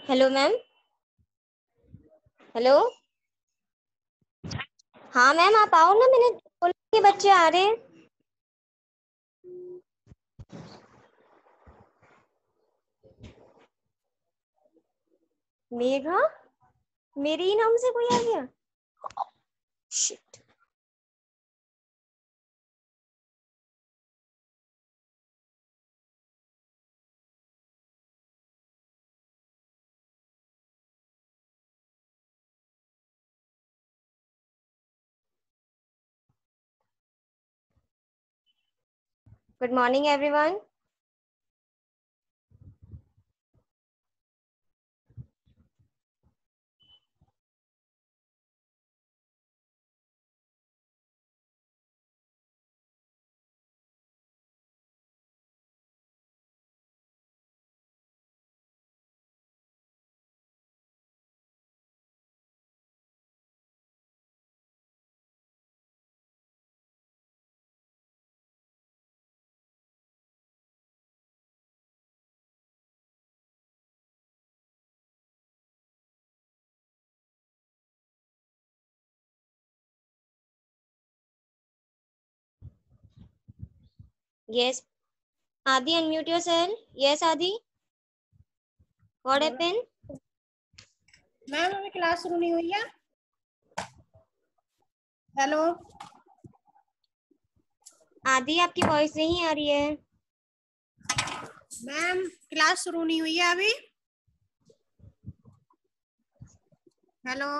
Hello ma'am. Hello. हाँ ma'am, आप आओ ना, मैंने बोला कि बच्चे आ रहे हैं। मेघा, मेरे ही नाम से कोई आ गया। Shit. Good morning everyone. Yes आदि, अनम्यूट योरसेल्फ। यस आदि, व्हाट हैपेंड? मैम अभी क्लास शुरू नहीं हुई है। हेलो आदि, आपकी वॉइस नहीं आ रही है। मैम, क्लास शुरू नहीं हुई है अभी। हेलो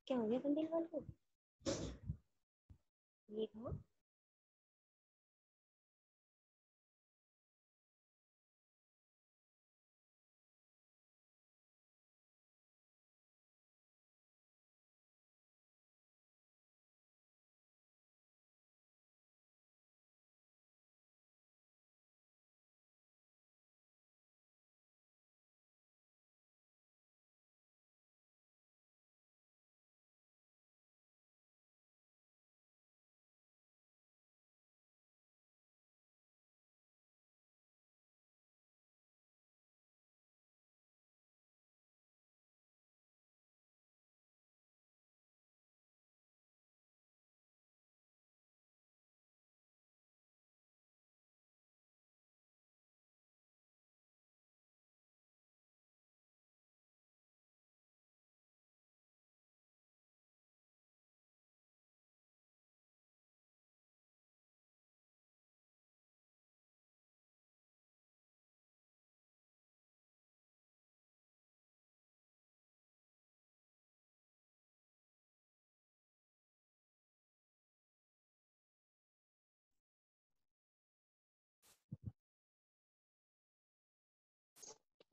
क्या हो गया खंडेलवाल को? ये था।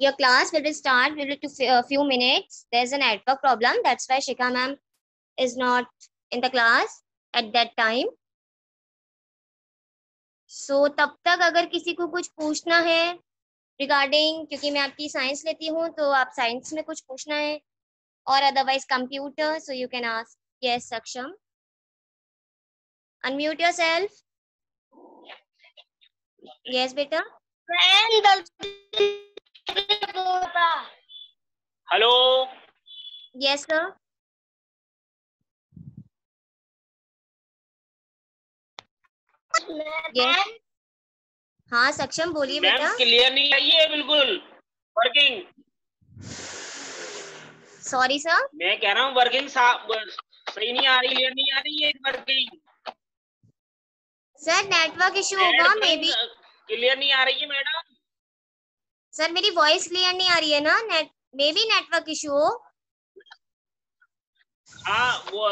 Your class will start will to a few minutes. There's a network problem. That's why Shikha ma'am is not in the class at that time. So तब तक अगर किसी को कुछ पूछना है रिगार्डिंग, क्योंकि मैं आपकी साइंस लेती हूँ, तो आप साइंस में कुछ पूछना है, और otherwise computer, so you can ask. Yes सक्षम, अनम्यूट योरसेल्फ। यस बेटा। हेलो। Yes sir. यस। हाँ सक्षम, बोलिए मैम बेटा। क्लियर नहीं आई है बिल्कुल वर्किंग। Sorry sir. मैं कह रहा हूँ वर्किंग सही नहीं आ रही, क्लियर नहीं आ रही है वर्किंग। सर नेटवर्क इशू होगा मे बी। क्लियर नहीं आ रही है मैडम। सर मेरी वॉइस क्लियर नहीं आ रही है ना, मे बी नेटवर्क इशू हो। हाँ, वो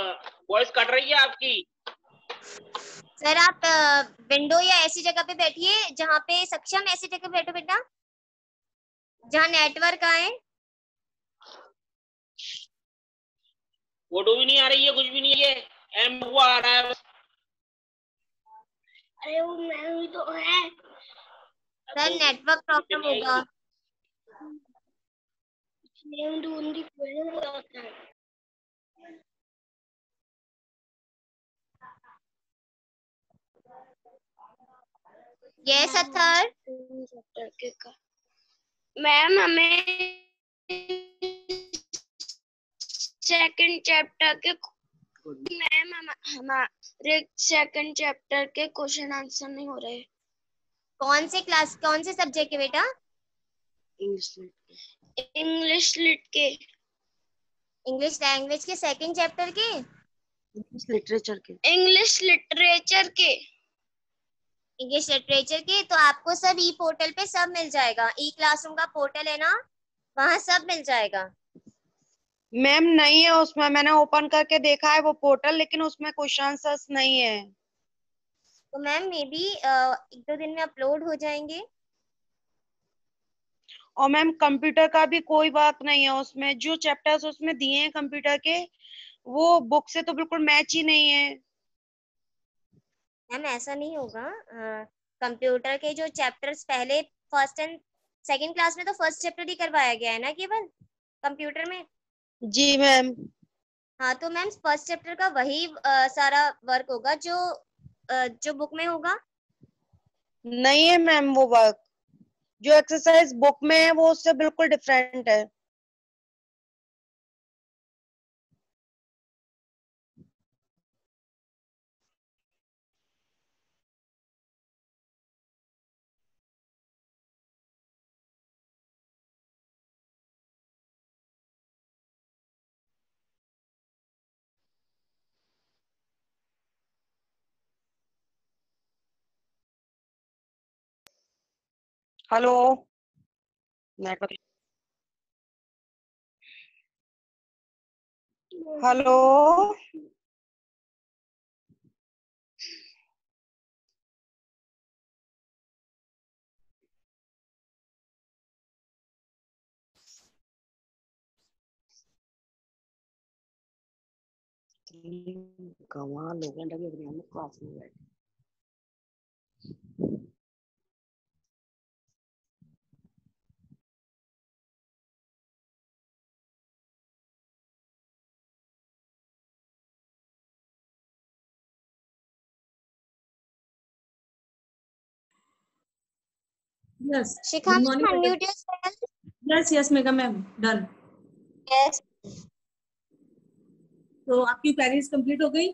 वॉइस कट रही है आपकी। सर आप विंडो या ऐसी जगह पे बैठिए जहाँ पे सक्षम, ऐसी जगह बैठो बेटा जहाँ नेटवर्क आए। फोटो भी नहीं आ रही है, कुछ भी नहीं है, एम हुआ आ रहा है बस। अरे वो मैम भी तो है। सर नेटवर्क प्रॉब्लम होगा। मैम तो उनकी खोलने में होता है। यस अथर। मैम हमें सेकंड चैप्टर के हमारे सेकंड चैप्टर के क्वेश्चन आंसर नहीं हो रहे। कौन से सब्जेक्ट के बेटा? इंग्लिश लिट के। इंग्लिश लैंग्वेज के सेकंड चैप्टर के? इंग्लिश लिटरेचर के। इंग्लिश लिटरेचर के। इंग्लिश लिटरेचर के तो आपको सब ई पोर्टल पे सब मिल जाएगा। ई क्लासरूम का पोर्टल है ना, वहाँ सब मिल जाएगा। मैम नहीं है उसमें, मैंने ओपन करके देखा है वो पोर्टल, लेकिन उसमें क्वेश्चन आंसर्स नहीं है। तो मैम मे बी 1-2 दिन में अपलोड हो जाएंगे। और मैम कंप्यूटर का भी कोई बात नहीं है उसमें, जो चैप्टर्स उसमें दिए हैं कंप्यूटर के वो बुक से तो बिल्कुल मैच ही नहीं है। मैम ऐसा नहीं होगा। कंप्यूटर के जो चैप्टर्स पहले फर्स्ट एंड सेकंड क्लास में तो फर्स्ट चैप्टर ही करवाया गया है ना केवल कंप्यूटर में। जी मैम। हाँ तो मैम फर्स्ट चैप्टर का वही सारा वर्क होगा जो बुक में होगा। नहीं है मैम, वो वर्क जो एक्सरसाइज बुक में है वो उससे बिल्कुल डिफरेंट है। Hello network. हेलो कमाल हो गया, लगे क्लास में बैठे। Yes. शिखा Good ma'am morning. Unmute yourself. Yes, Megha ma'am. Done. Yes. तो आपकी क्वेरीज कंप्लीट हो गई?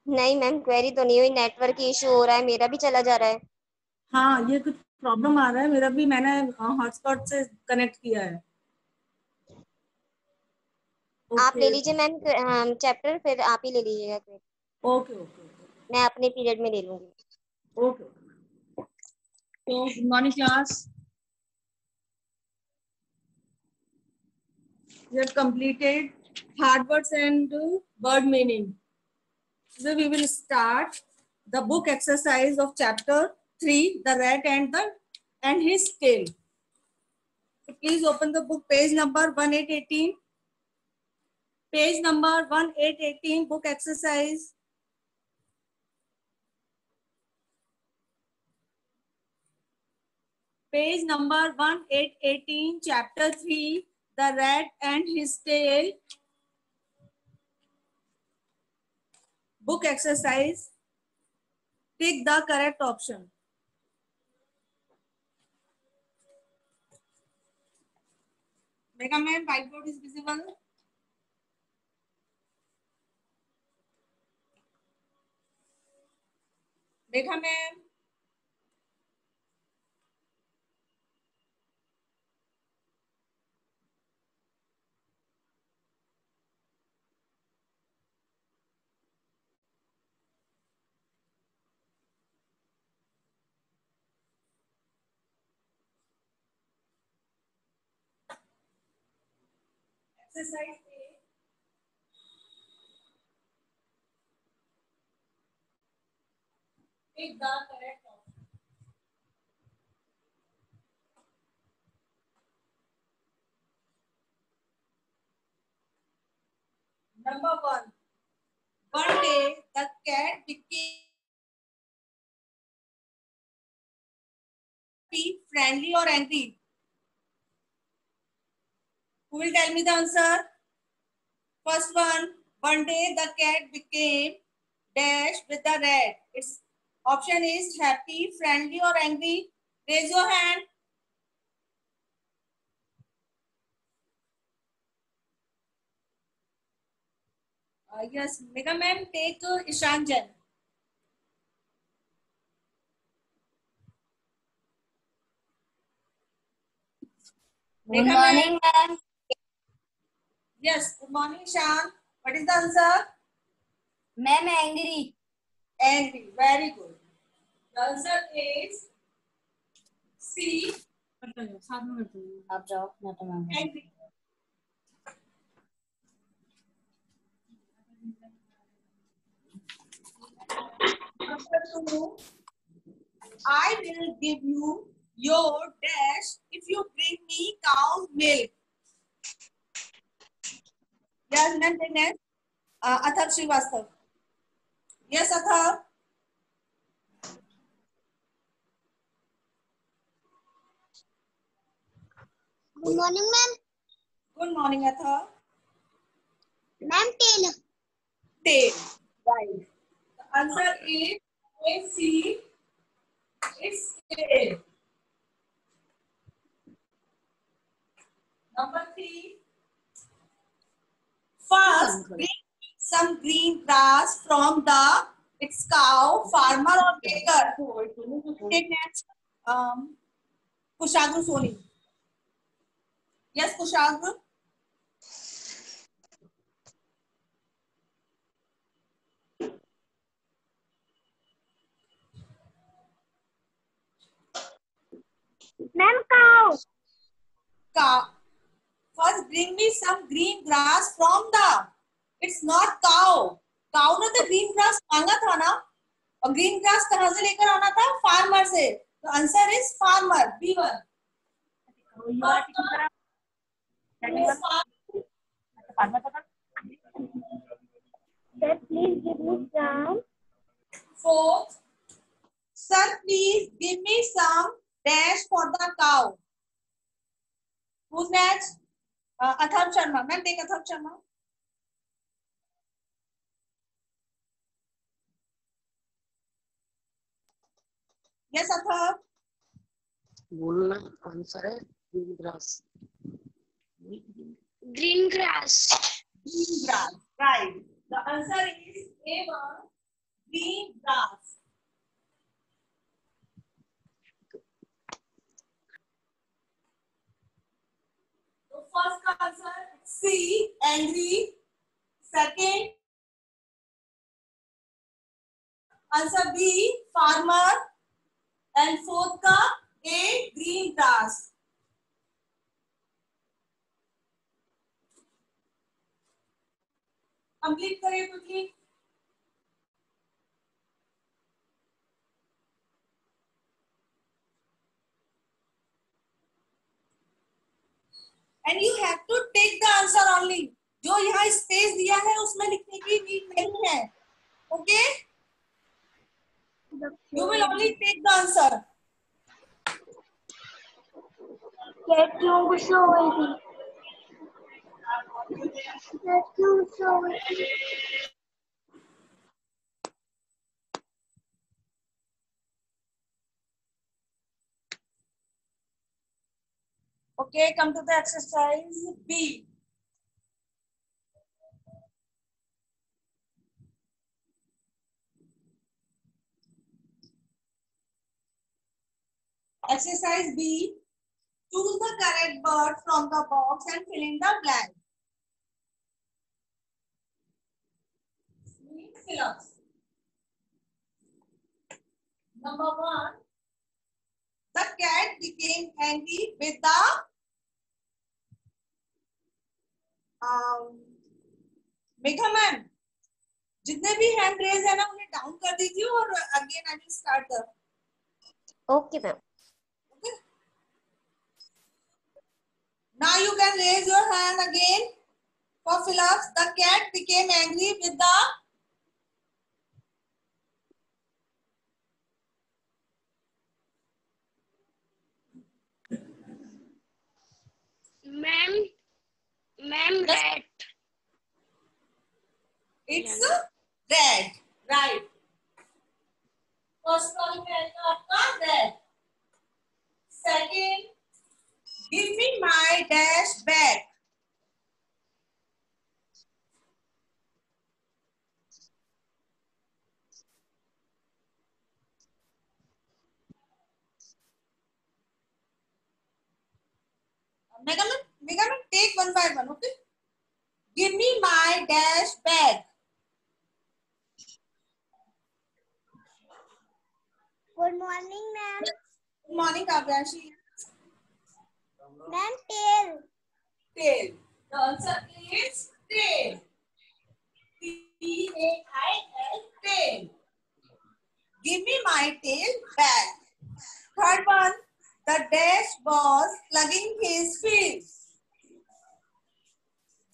नहीं मैम क्वेरी तो नहीं हुई, नेटवर्क इशू हो रहा है, मेरा भी चला जा रहा है। हाँ, ये कुछ प्रॉब्लम आ रहा है मेरा भी, मैंने हॉटस्पॉट से कनेक्ट किया है। आप ले ओके लीजिए मैम चैप्टर, फिर आप ही ले लीजिएगा क्वेरी। ओके ओके मैं अपने पीरियड में ले लूंगी। ओके। तो good morning class. We have completed hard words and word meaning. So we will start the book exercise of chapter 3, the rat and his tail. So please open the book, page number 1818. Page number 1818, book exercise. Page number 1818, chapter 3, the rat and his tail. Book exercise. Pick the correct option. Megha ma'am, whiteboard is visible. Megha ma'am. Exercise A. Pick the correct option. Number 1. One day the cat became friendly or angry. Who will tell me the answer? First one. One day the cat became dash with the rat. It's Option is happy, friendly, or angry. Raise your hand. Yes, Megha ma'am, take Ishan Jain. Good Megha morning, ma'am. Yes, good morning, Ishan. What is the answer? Ma'am, angry. Angry. Very good. The answer is C. आप जाओ, मैं तो ma'am. Angry. Number 2. I will give you your dash if you bring me cow's milk. Yes, ma'am. Next. Athar Srivastav. Yes, Athar. Good morning, ma'am. Good morning, Athar. Ma'am, tail. Tail. Right. The answer is A, C. It's tail. Number 3. First, bring some green grass from the its cow, farmer or baker. Take next. Kushagru Soni. Yes, Kushagru. Ma'am, cow. Cow. First, bring me some green grass from the. It's not cow. Cow ने तो green grass मांगा था ना. और green grass कहाँ से लेकर आना था? Farmer से. The answer is farmer. B1. Sir, please give me some. Fourth. Sir, please give me some dash for the cow. Who's next? Atharv Sharma. Ma'am, take Atharv Sharma. Yes, Atharv. बोलना answer है green grass. Green grass. Green grass. Right. The answer is A1. Green grass. So first answer C. Angry. Second answer B. Farmer. And fourth का A. Green grass. Complete करें quickly. And you have to take the answer only. जो यहाँ space दिया है उसमें लिखने की need नहीं है. Okay? You will only take the answer. Cat क्यों गुस्सा हुई थी? Cat क्यों गुस्सा हुई थी? Okay, come to the exercise B. Exercise B. Choose the correct word from the box and fill in the blank. Fill up. Number 1. The cat became angry with the Megha ma'am, जितने भी hand raise है ना उन्हें down कर दीजिए और again I will start the. Okay, ma'am. Okay. Now you can raise your hand again for fill-ups. The cat became angry with the Ma'am, rat. It's red. Right. First Megaman, take one by one, okay? Give me my dash bag. Good morning, ma'am. Good morning, Kavyanshi. Ma'am, tail. Tail. The answer is tail. T-A-I-L, tail. Give me my tail back. Third one, the dash was plugging his feet.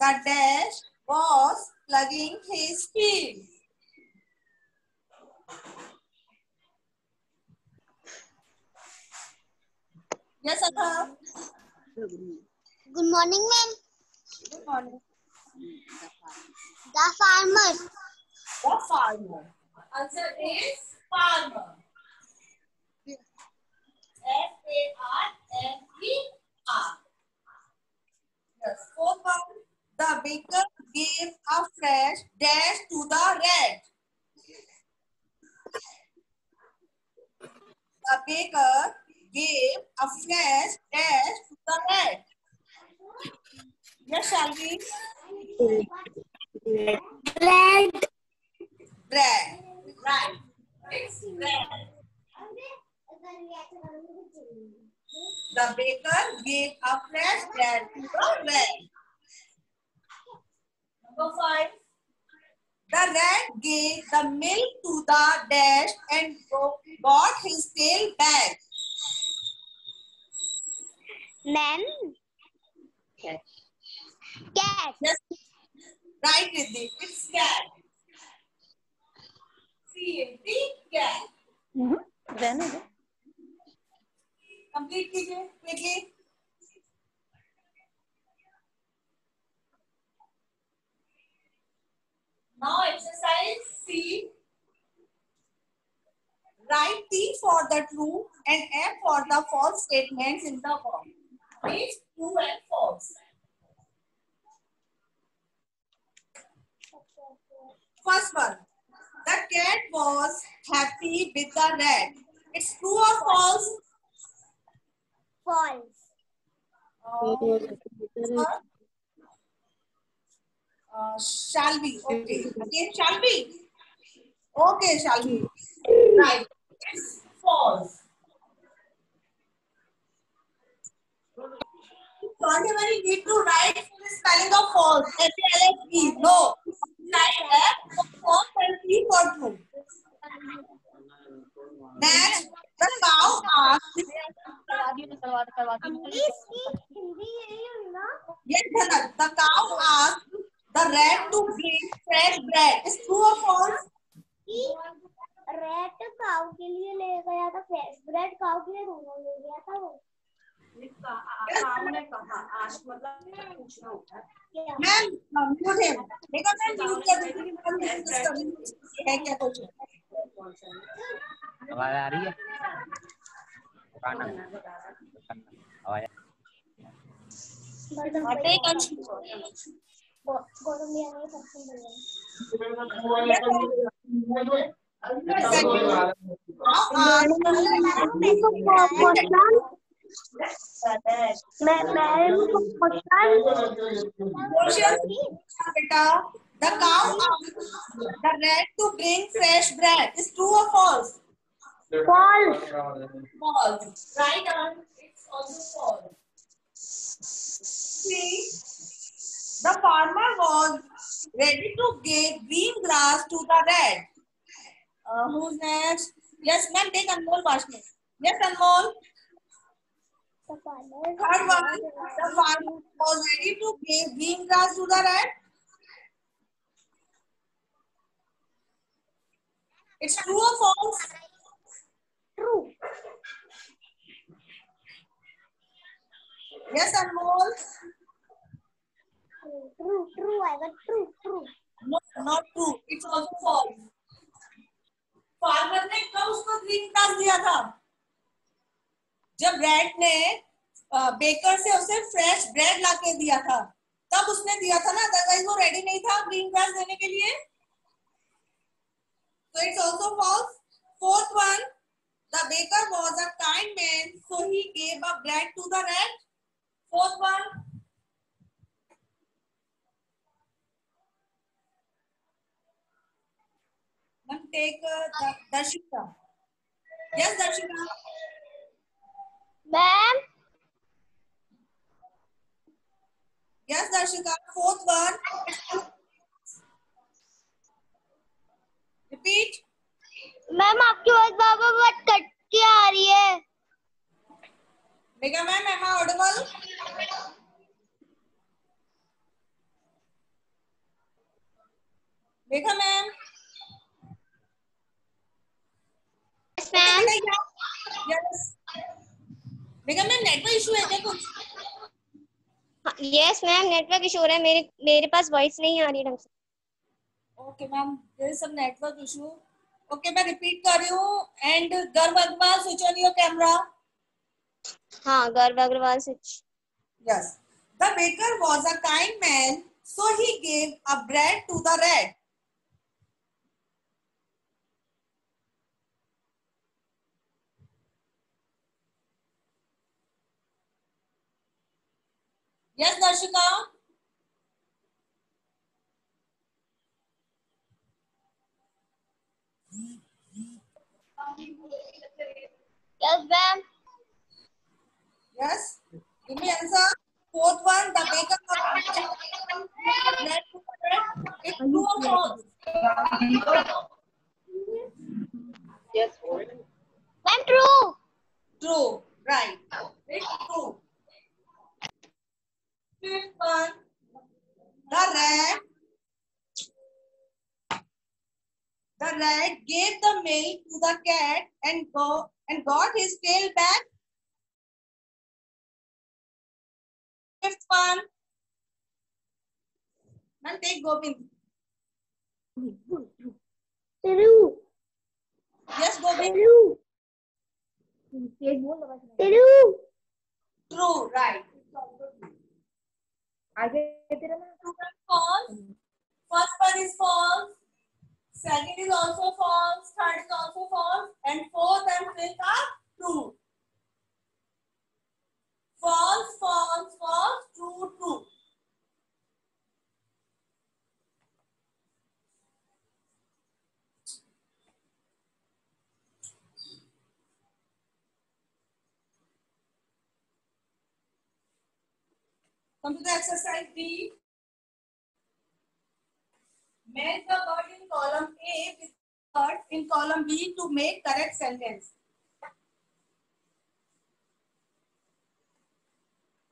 The dash was plugging his feet. Yes, Atha. Good morning, ma'am. Good morning. The farmer. The farmer. Answer is farmer. F-A-R-M-E-R. Yes. Fourth one. The baker gave a fresh dash to the rat. The baker gave a fresh dash to the rat. Yes, shall we? Bread. Bread. Right. It's bread. The baker gave a fresh bread to the rat. Number 5. The rat gave the milk to the dash and got his tail back. Ma'am. Cat. Yes. Right, Riddhi. It's cat. C-A-T, cat. Complete कीजिए quickly. Now exercise C. Write T for the true and M for the false statements in the form. Means true and false. First one. The cat was happy with the rat. It's true or false? False. Shall we? Okay. Again, shall we? Okay, shall we? Right. It's false. Don't even need to write the spelling of false. F-A-L-S-E. No. Write F for false and T for true. Next, the cow asked. Yes, Bharat. The cow asked the rat to bring fresh bread. Is true or false? Rate काऊ के लिए ले गया था, fresh bread काऊ के लिए दोनों ले गया था वो। काऊ ने कहा आस्क मतलब पूछना होता है। मैम म्यूट है। देखो मैम म्यूट कर दीजिए। है क्या कुछ? आवाज आ रही है? आवाज The cow asked the rat to bring fresh bread. Is true or false? False. False. Right on. It's also false. See, the farmer was ready to give green grass to the rat. Who's next? Yes, ma'am. Take Anmol Bashne. Yes, Anmol. Third one. The farmer was ready to give green grass to the rat. It's true or false? True. Yes, Anmol. True. I got true. No, not true. It's also false. Farmer ने कब उसको green grass दिया था? जब rat ने baker से उसे fresh bread लाके दिया था, तब उसने दिया था ना, अदरवाइज वो रेडी नहीं था ग्रीन ग्रास देने के लिए. So it's also false. Fourth one, the baker was a kind man, so he gave a bread to the rat. Fourth one. One take Darshika. Yes, Darshika. Ma'am Yes, Darshika. Fourth one. Repeat. Ma'am आपकी आवाज बाबा बहुत cut के आ रही है. Megha ma'am, am I audible? Megha ma'am. Yes, ma'am. Yes. Megha ma'am, network issue है क्या कुछ? Yes, ma'am. Network issue हो रहा है. मेरे पास वॉइस नहीं आ रही ढंग से. Okay, ma'am. There is some network issue. Okay, मैं repeat कर रही हूँ. And Garv Agarwal, switch on your camera. हाँ, Garv Agarwal switch. Yes. The baker was a kind man, so he gave a bread to the rat. Yes, Darshika. Yes, ma'am. Yes. Give me answer. Fourth one, the baker was bread to the rat. It's true or false? Yes. Ma'am, true. True. Right. It's true. Fifth one, the rat gave the milk to the cat and got his tail back. Fifth one. Now take Govind. True. Yes, Govind. True. True. True. Right. True and false. First one is false. Second is also false. Third is also false. And fourth and fifth are true. False, false, false, true, true. Come to the exercise B. Match the word in column A with the word in column B to make correct sentence.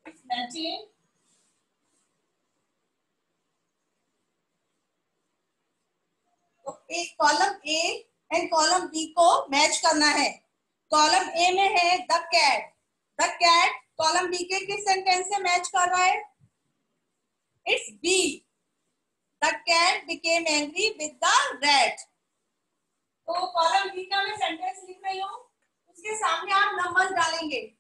It's matching. तो एक column A and column B को match करना है. Column A में है the cat. The cat column B के किस sentence से मैच कर रहा है? It's B. The cat became angry with the rat. तो कॉलम B का मैं सेंटेंस लिख रही हूँ. उसके सामने आप नंबर्स डालेंगे.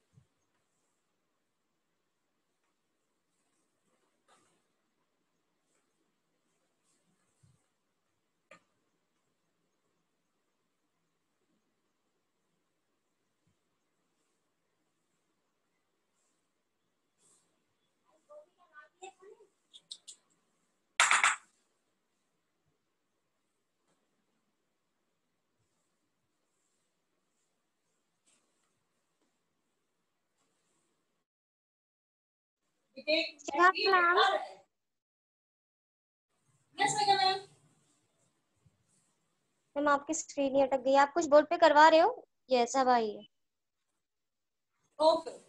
मैम आपकी स्क्रीन ही अटक गई. आप कुछ बोर्ड पे करवा रहे हो? ये सब आई है. Okay.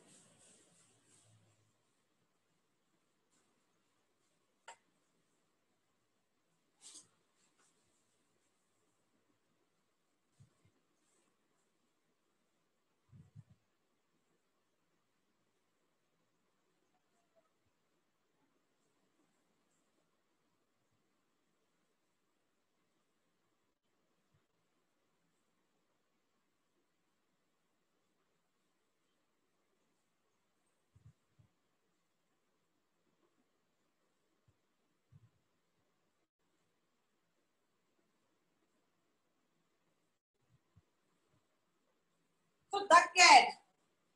So the cat.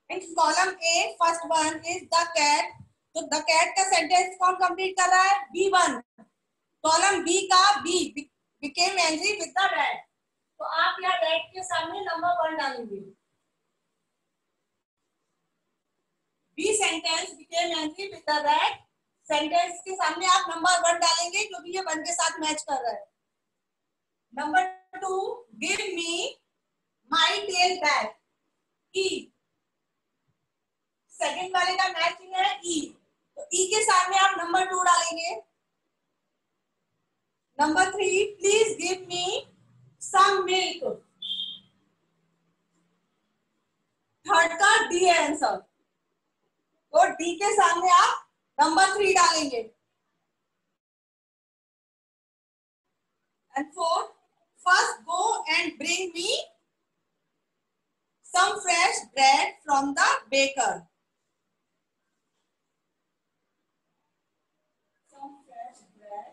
In column A, first one is the cat तो द कैट का सेंटेंस कौन कंप्लीट कर रहा है? B1। कॉलम बी का B became angry with the rat. तो आप यहाँ रैट के सामने नंबर 1 डालेंगे। B sentence became angry with the rat sentence के सामने आप नंबर 1 डालेंगे क्योंकि ये 1 के साथ मैच कर रहा है। नंबर 2, गिव मी माई टेल बैक। ई सेकंड वाले का मैचिंग है ई, तो ई के सामने आप नंबर 2 डालेंगे। Number 3, please give me some milk. Third का डी है आंसर, तो डी के सामने आप नंबर 3 डालेंगे। And fourth, first go and bring me some fresh bread from the baker. Some fresh bread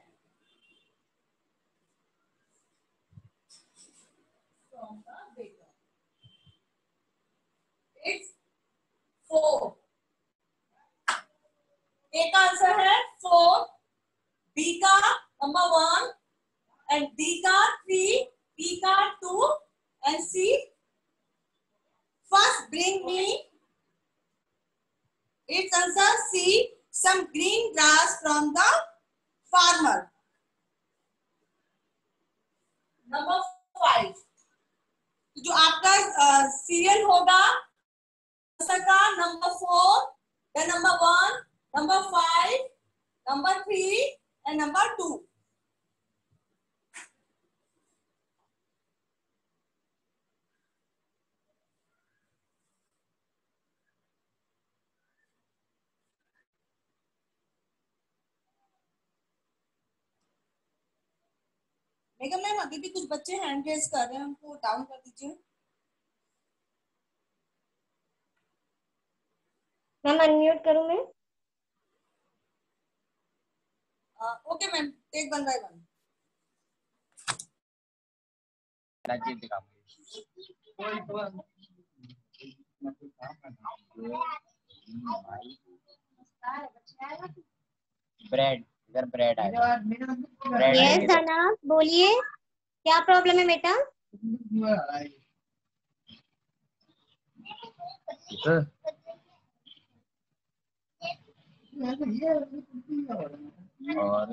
from the baker. It's 4. A का answer है 4, B का नंबर 1 and D का 3, E का 2 and C first bring me, its answer C, some green grass from the farmer. Number 5, जो आपका serial होगा का number 4, then number 1, number 5, number 3 and number 2. मेघम ma'am, अभी भी कुछ बच्चे हैंड रेज कर रहे हैं, उनको डाउन कर दीजिए। मैम अनम्यूट करूं मैं? Okay ma'am, take 1 by 1। Rajiv दिखा ब्रेड, इधर ब्रेड आएगा। ब्रेड यस धना, बोलिए क्या प्रॉब्लम है बेटा? और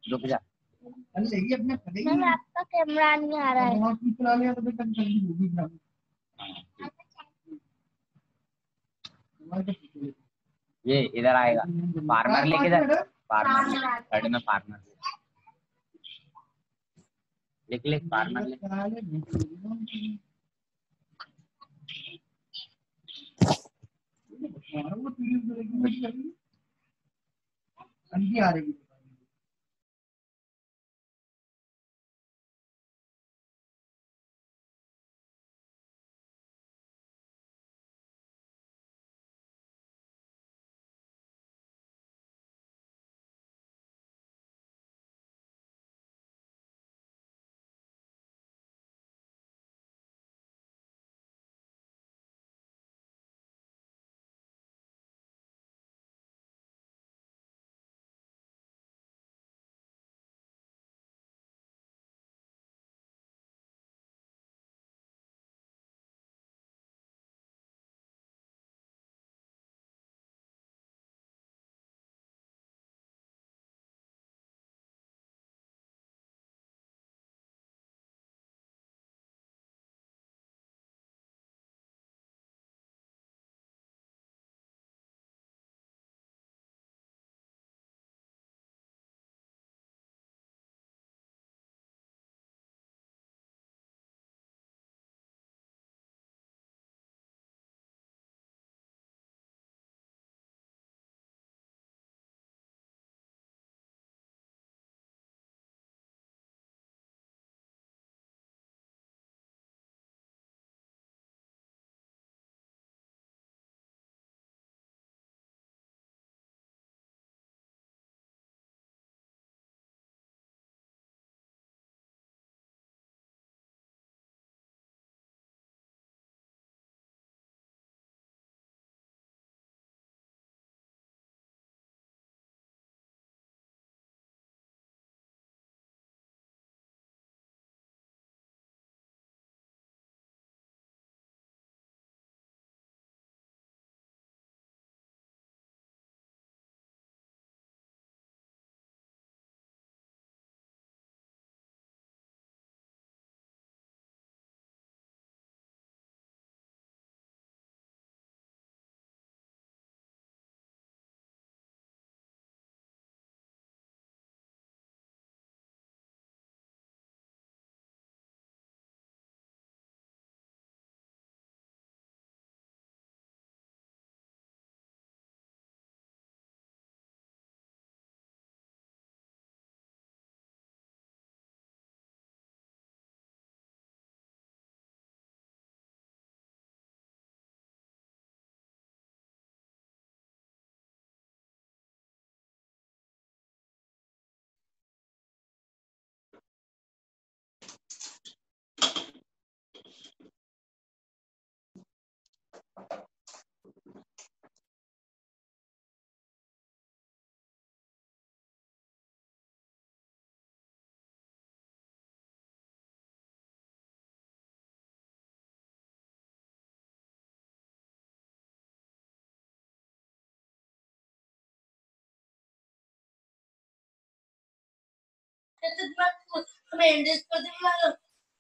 रुक जा। मैम आपका कैमरा नहीं आ रहा है। ये इधर आएगा। फार्मर लेके जा, फार्मर थर्ड में फार्मर लिख ले, फार्मर लिख। आ रही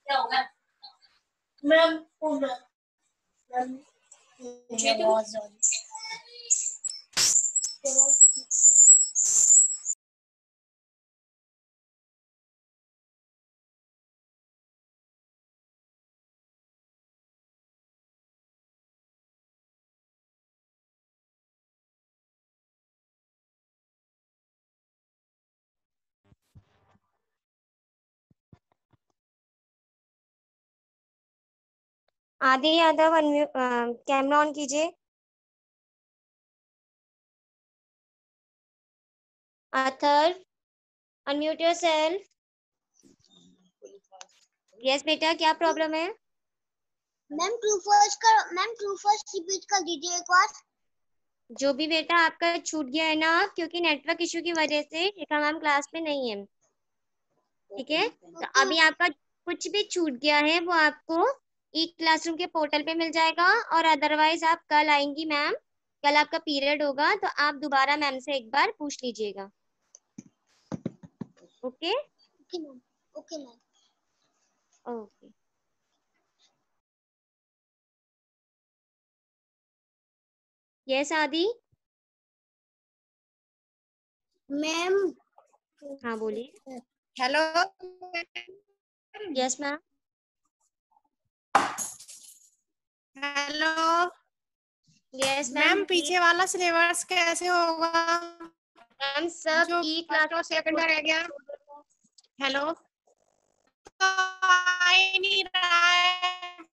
क्या होगा मैम? आदि यादव कैमरा ऑन कीजिए। Atharva unmute yourself. यस बेटा, क्या प्रॉब्लम है? मैम ट्रू फर्स्ट रिपीट कर दीजिए एक बार। जो भी बेटा आपका छूट गया है ना, क्योंकि नेटवर्क इश्यू की वजह से रेखा मैम क्लास में नहीं है, ठीक है? तो अभी आपका कुछ भी छूट गया है वो आपको ई क्लासरूम के पोर्टल पे मिल जाएगा, और अदरवाइज आप कल आएंगी मैम, कल आपका पीरियड होगा तो आप दोबारा मैम से एक बार पूछ लीजिएगा। Okay okay ma'am. Okay. Yes आदि। मैम हाँ बोलिए। Hello yes ma'am. Hello yes ma'am, पीछे वाला सिलेबस कैसे होगा? मैम सब जो ई फर्स्ट और सेकंड का रह गया। हेलो तो आ ही नहीं रहा है।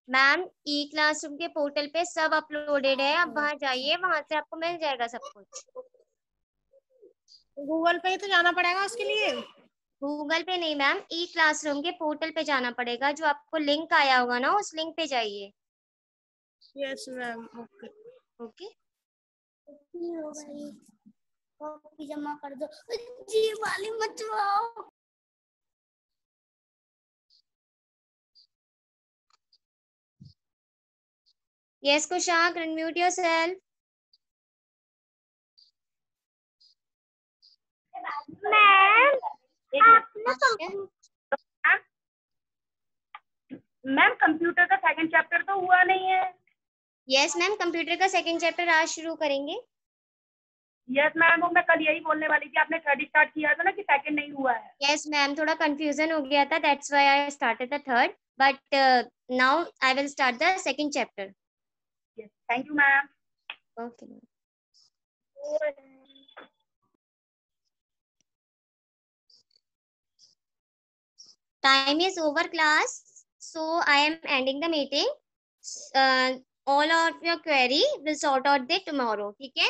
मैम ई क्लासरूम के पोर्टल पे सब अपलोडेड है, आप वहां जाइए, वहां से आपको मिल जाएगा सब कुछ। गूगल पे ही तो जाना पड़ेगा उसके लिए। गूगल पे नहीं मैम, ई क्लासरूम के पोर्टल पे जाना पड़ेगा, जो आपको लिंक आया होगा ना उस लिंक पे जाइए। Yes ma'am. Okay okay. Copy जमा कर दो जी वाली मचवाओ। Yes Kushak, unmute yourself. Ma'am computer का सेकंड चैप्टर तो हुआ नहीं है। यस मैम, कंप्यूटर का सेकंड चैप्टर आज शुरू करेंगे। यस मैम, वो मैं कल यही बोलने वाली थी, आपने थर्ड स्टार्ट किया था ना कि सेकंड नहीं हुआ है। यस मैम, थोड़ा कंफ्यूजन हो गया था, that's why I started the third, but now I will start the second chapter. Yes thank you ma'am. Okay ma'am. Time is over class, so I am ending the meeting. All of your query will sort out the tomorrow, ठीक है?